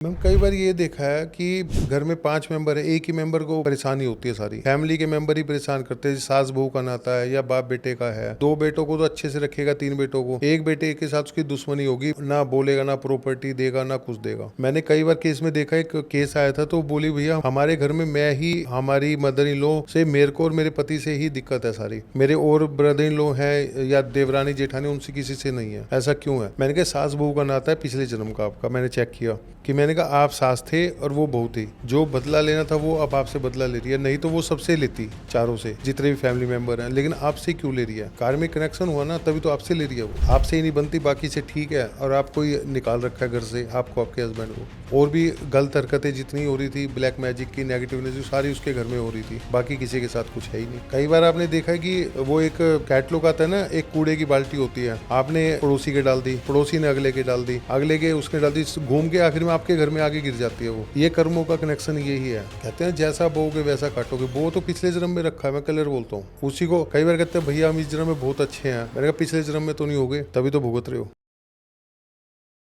Ma'am कई बार ये देखा है कि घर में 5 मेंबर है, एक ही मेंबर को परेशानी होती है, सारी फैमिली के मेंबर ही परेशान करते हैं। सास बहू का नाता है या बाप बेटे का है, 2 बेटों को तो अच्छे से रखेगा, 3 बेटों को एक बेटे के साथ उसकी दुश्मनी होगी, ना बोलेगा, ना प्रॉपर्टी देगा, ना कुछ देगा। मैंने कई बार केस में देखा, एक केस आया था तो बोली भैया हमारे घर में मैं ही, हमारी मदर इन लॉ से मेरे को और मेरे पति से ही दिक्कत है सारी, मेरे और ब्रदर इन लॉ है या देवरानी जेठानी उनसे किसी से नहीं है। ऐसा क्यों है? मैंने कहा सास बहू का नाता है पिछले जन्म का आपका। मैंने चेक किया कि मैंने कहा आप सास थे और वो बहू थी, जो बदला लेना था वो अब आपसे बदला ले रही है, नहीं तो वो सबसे लेती, चारों से, जितने भी फैमिली मेंबर हैं, लेकिन आपसे क्यों ले रही है? कार्मिक कनेक्शन हुआ ना, तभी तो आपसे ले रही है। वो आपसे ही नहीं बनती, बाकी से ठीक है, और आपको ही निकाल रखा है घर से, आपको, आपके हस्बैंड को। और भी गलत हरकतें जितनी हो रही थी, ब्लैक मैजिक की, नेगेटिव एनर्जी सारी उसके घर में हो रही थी, बाकी किसी के साथ कुछ है ही नहीं। कई बार आपने देखा है कि वो एक कैटलॉग आता है ना, एक कूड़े की बाल्टी होती है, आपने पड़ोसी के डाल दी, पड़ोसी ने अगले के डाल दी, अगले के उसने डाल दी, घूम के आखिर में आपके घर में आगे गिर जाती है। वो ये कर्मों का कनेक्शन यही है। कहते हैं जैसा बोओगे वैसा काटोगे। वो तो पिछले जन्म में रखा है, मैं क्लियर बोलता हूँ। उसी को कई बार कहते हैं भैया हम इस जन्म में बहुत अच्छे हैं, मैंने कहा पिछले जन्म में तो नहीं होगे, तभी तो भुगत रहे हो।